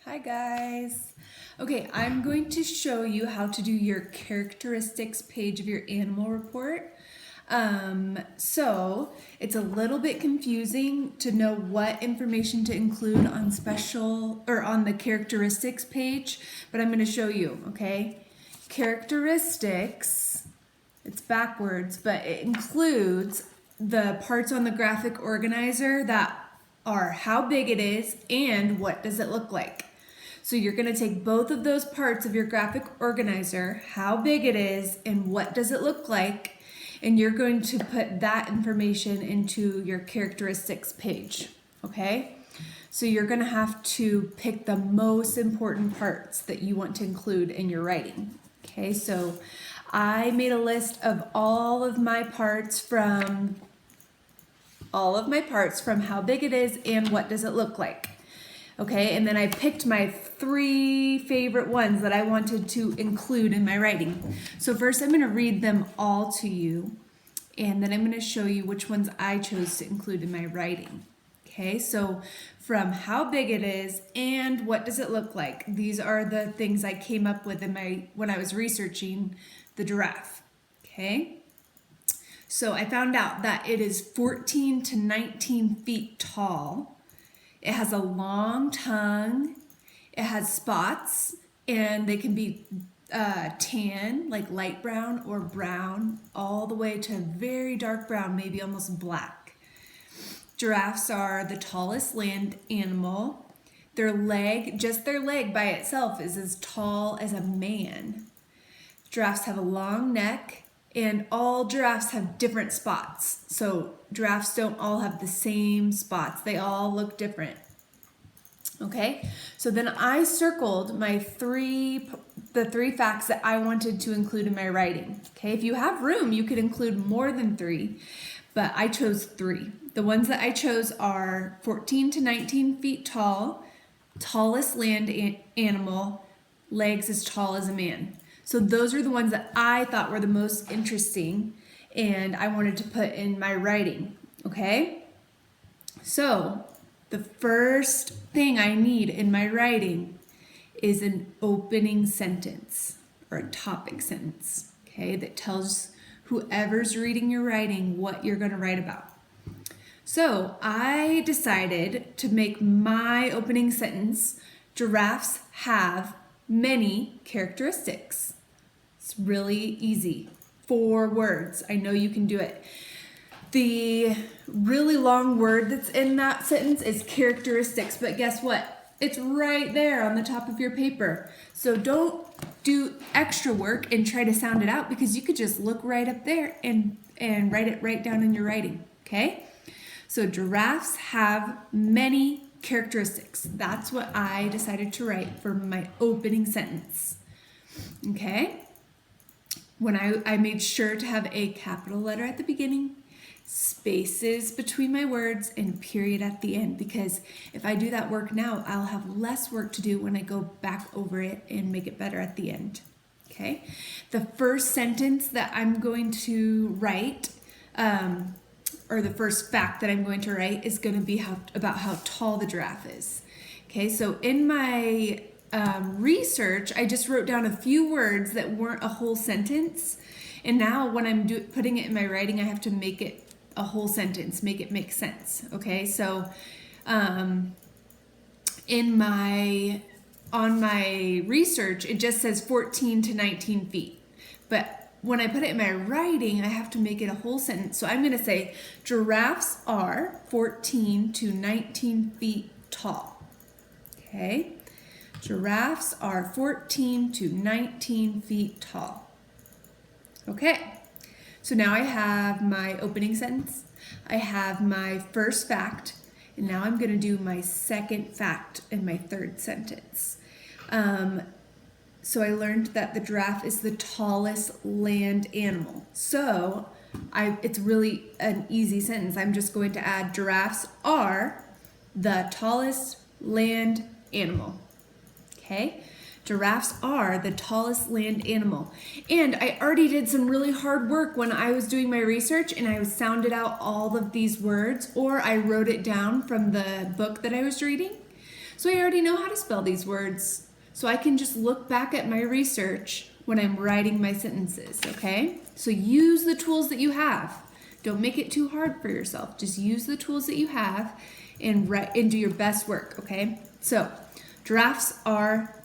Hi guys. Okay, I'm going to show you how to do your characteristics page of your animal report. So it's a little bit confusing to know what information to include on special or on the characteristics page, but I'm going to show you, okay? Characteristics, it's backwards, but it includes the parts on the graphic organizer that are how big it is and what does it look like. So you're going to take both of those parts of your graphic organizer, how big it is and what does it look like, and you're going to put that information into your characteristics page, okay? So you're going to have to pick the most important parts that you want to include in your writing, okay? So I made a list of all of my parts from how big it is and what does it look like. Okay, and then I picked my 3 favorite ones that I wanted to include in my writing. So first I'm going to read them all to you, and then I'm going to show you which ones I chose to include in my writing. Okay, so from how big it is and what does it look like. These are the things I came up with when I was researching the giraffe. Okay, so I found out that it is 14 to 19 feet tall. It has a long tongue, it has spots, and they can be tan, like light brown or brown, all the way to very dark brown, maybe almost black. Giraffes are the tallest land animal. Their leg by itself is as tall as a man. Giraffes have a long neck, and all giraffes have different spots. So giraffes don't all have the same spots. They all look different. Okay, so then I circled the 3 facts that I wanted to include in my writing. Okay, if you have room, you could include more than 3, but I chose 3. The ones that I chose are 14 to 19 feet tall, tallest land animal, legs as tall as a man. So those are the ones that I thought were the most interesting and I wanted to put in my writing, okay? So the first thing I need in my writing is an opening sentence or a topic sentence, okay, that tells whoever's reading your writing what you're going to write about. So I decided to make my opening sentence, giraffes have many characteristics. It's really easy. 4 words. I know you can do it. The really long word that's in that sentence is characteristics, but guess what? It's right there on the top of your paper. So don't do extra work and try to sound it out because you could just look right up there and write it right down in your writing, okay? So giraffes have many characteristics. That's what I decided to write for my opening sentence, okay? When I made sure to have a capital letter at the beginning, spaces between my words, and a period at the end, because if I do that work now, I'll have less work to do when I go back over it and make it better at the end. Okay? The first sentence that I'm going to write, or the first fact that I'm going to write, is going to be about how tall the giraffe is. Okay, so in my research, I just wrote down a few words that weren't a whole sentence, and now when I'm putting it in my writing, I have to make it a whole sentence, make it make sense. Okay, so on my research, it just says 14 to 19 feet, but when I put it in my writing, I have to make it a whole sentence. So I'm going to say giraffes are 14 to 19 feet tall. Okay. Giraffes are 14 to 19 feet tall. Okay, so now I have my opening sentence, I have my first fact, and now I'm going to do my second fact in my third sentence. So I learned that the giraffe is the tallest land animal. So it's really an easy sentence. I'm just going to add giraffes are the tallest land animal. Okay, giraffes are the tallest land animal. And I already did some really hard work when I was doing my research, and I sounded out all of these words, or I wrote it down from the book that I was reading. So I already know how to spell these words. So I can just look back at my research when I'm writing my sentences, okay? So use the tools that you have. Don't make it too hard for yourself. Just use the tools that you have and do your best work, okay? So giraffes are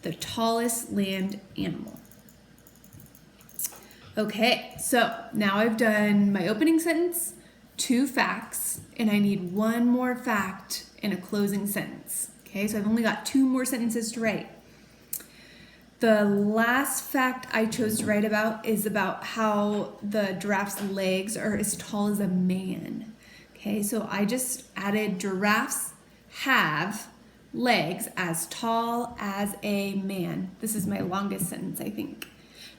the tallest land animal. Okay, so now I've done my opening sentence, 2 facts, and I need 1 more fact in a closing sentence. Okay, so I've only got 2 more sentences to write. The last fact I chose to write about is about how the giraffe's legs are as tall as a man. Okay, so I just added giraffes have legs as tall as a man. This is my longest sentence, I think.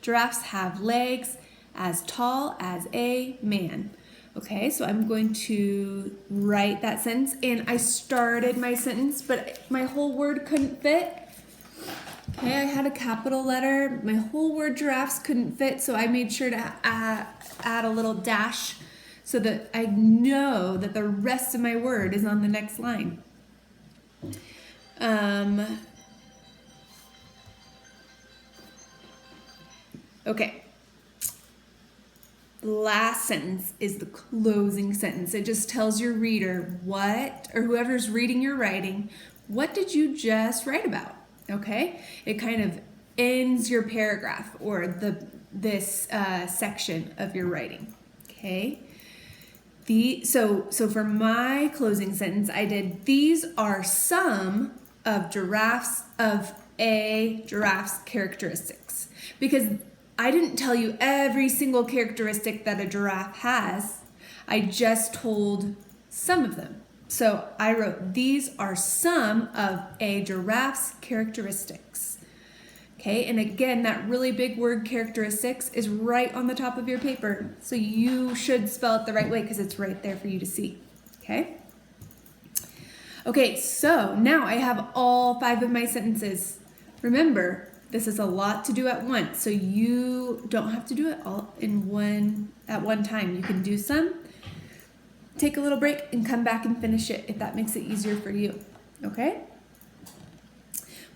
Giraffes have legs as tall as a man. Okay, so I'm going to write that sentence, and I started my sentence, but my whole word couldn't fit. Okay, I had a capital letter. My whole word giraffes couldn't fit, so I made sure to add a little dash so that I know that the rest of my word is on the next line. Okay. The last sentence is the closing sentence. It just tells your reader what, or whoever's reading your writing, what did you just write about? Okay? It kind of ends your paragraph or this section of your writing. Okay? So for my closing sentence, I did, these are some of a giraffe's characteristics. Because I didn't tell you every single characteristic that a giraffe has. I just told some of them. So I wrote, these are some of a giraffe's characteristics. Okay, and again, that really big word characteristics is right on the top of your paper. So you should spell it the right way because it's right there for you to see. Okay? Okay, so now I have all 5 of my sentences. Remember, this is a lot to do at once, so you don't have to do it all at one time. You can do some, take a little break, and come back and finish it if that makes it easier for you, okay?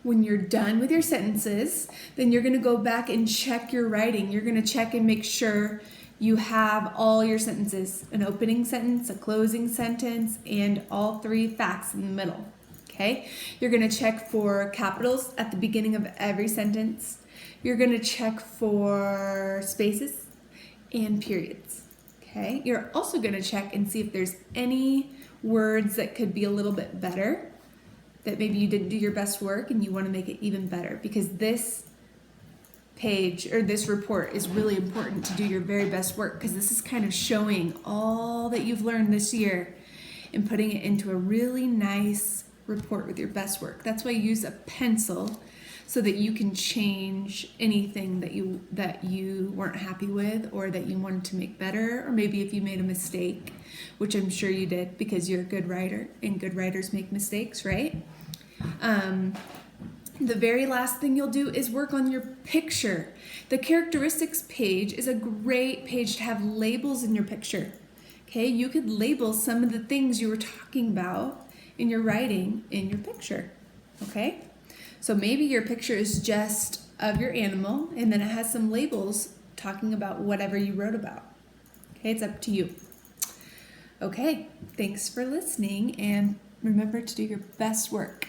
When you're done with your sentences, then you're gonna go back and check your writing. You're gonna check and make sure you have all your sentences, an opening sentence, a closing sentence, and all 3 facts in the middle. Okay, you're going to check for capitals at the beginning of every sentence. You're going to check for spaces and periods. Okay, you're also going to check and see if there's any words that could be a little bit better, that maybe you didn't do your best work and you want to make it even better, because this page or this report is really important to do your very best work, because this is kind of showing all that you've learned this year and putting it into a really nice report with your best work. That's why I use a pencil, so that you can change anything that you weren't happy with or that you wanted to make better, or maybe if you made a mistake, which I'm sure you did because you're a good writer and good writers make mistakes, right? The very last thing you'll do is work on your picture. The characteristics page is a great page to have labels in your picture. Okay, you could label some of the things you were talking about in your writing in your picture, okay? So maybe your picture is just of your animal and then it has some labels talking about whatever you wrote about. Okay, it's up to you. Okay, thanks for listening and remember to do your best work.